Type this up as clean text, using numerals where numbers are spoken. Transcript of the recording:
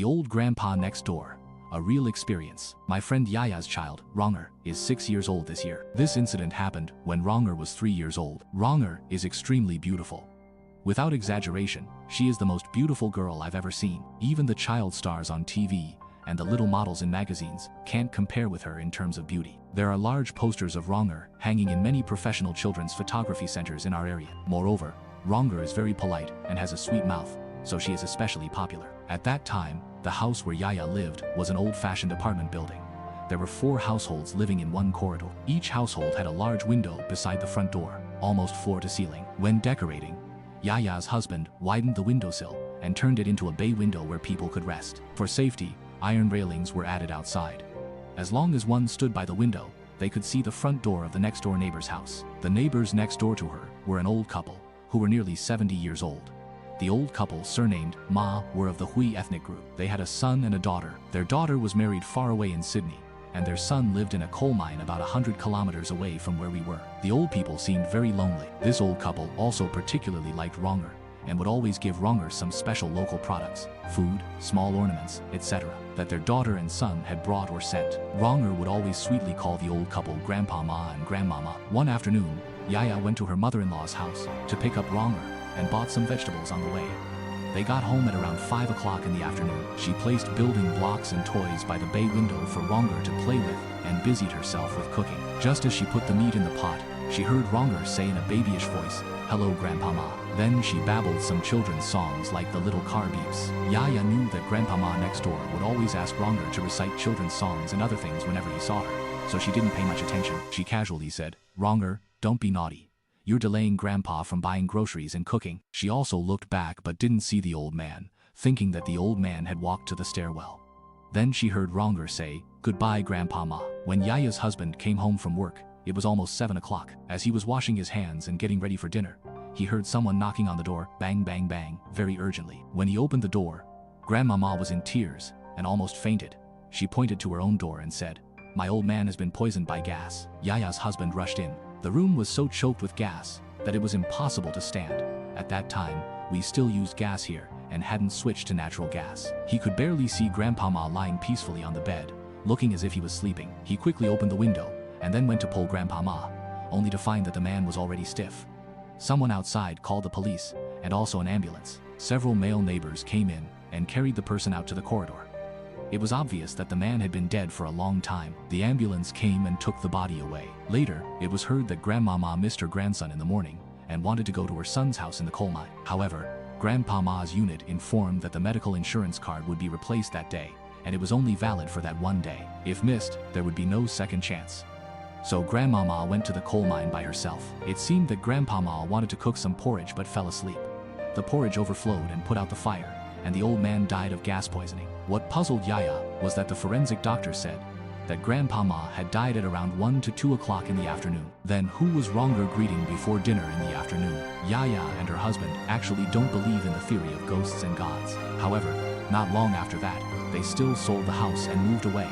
The Old Grandpa Next Door. A real experience. My friend Yaya's child, Ronger, is 6 years old this year. This incident happened when Ronger was 3 years old. Ronger is extremely beautiful. Without exaggeration, she is the most beautiful girl I've ever seen. Even the child stars on TV and the little models in magazines can't compare with her in terms of beauty. There are large posters of Ronger hanging in many professional children's photography centers in our area. Moreover, Ronger is very polite and has a sweet mouth, so she is especially popular. At that time, the house where Yaya lived was an old-fashioned apartment building. There were 4 households living in one corridor. Each household had a large window beside the front door, almost floor to ceiling. When decorating, Yaya's husband widened the windowsill and turned it into a bay window where people could rest. For safety, iron railings were added outside. As long as one stood by the window, they could see the front door of the next-door neighbor's house. The neighbors next door to her were an old couple who were nearly 70 years old. The old couple, surnamed Ma, were of the Hui ethnic group. They had a son and a daughter. Their daughter was married far away in Sydney, and their son lived in a coal mine about 100 kilometers away from where we were. The old people seemed very lonely. This old couple also particularly liked Ronger, and would always give Ronger some special local products, food, small ornaments, etc., that their daughter and son had brought or sent. Ronger would always sweetly call the old couple Grandpa Ma and Grandmama. One afternoon, Yaya went to her mother-in-law's house to pick up Ronger and bought some vegetables on the way. They got home at around 5 o'clock in the afternoon. She placed building blocks and toys by the bay window for Ronger to play with and busied herself with cooking. Just as she put the meat in the pot, she heard Ronger say in a babyish voice, "Hello, Grandpa Ma." Then she babbled some children's songs like the little car beeps. Yaya knew that Grandpa Ma next door would always ask Ronger to recite children's songs and other things whenever he saw her, so she didn't pay much attention. She casually said, "Ronger, don't be naughty. You're delaying Grandpa from buying groceries and cooking." She also looked back but didn't see the old man, thinking that the old man had walked to the stairwell. Then she heard Ronger say, "Goodbye, Grandpa Ma." When Yaya's husband came home from work, it was almost 7 o'clock. As he was washing his hands and getting ready for dinner, he heard someone knocking on the door, bang, bang, bang, very urgently. When he opened the door, Grandmama was in tears and almost fainted. She pointed to her own door and said, "My old man has been poisoned by gas." Yaya's husband rushed in. The room was so choked with gas that it was impossible to stand. At that time, we still used gas here and hadn't switched to natural gas. He could barely see Grandpa Ma lying peacefully on the bed, looking as if he was sleeping. He quickly opened the window and then went to pull Grandpa Ma, only to find that the man was already stiff. Someone outside called the police and also an ambulance. Several male neighbors came in and carried the person out to the corridor. It was obvious that the man had been dead for a long time. The ambulance came and took the body away. Later, it was heard that Grandmama missed her grandson in the morning and wanted to go to her son's house in the coal mine. However, Grandpa Ma's unit informed that the medical insurance card would be replaced that day, and it was only valid for that one day. If missed, there would be no second chance. So Grandmama went to the coal mine by herself. It seemed that Grandpa Ma wanted to cook some porridge but fell asleep. The porridge overflowed and put out the fire, and the old man died of gas poisoning. What puzzled Yaya was that the forensic doctor said that Grandpa Ma had died at around 1 to 2 o'clock in the afternoon. Then who was Ronger greeting before dinner in the afternoon? Yaya and her husband actually don't believe in the theory of ghosts and gods. However, not long after that, they still sold the house and moved away.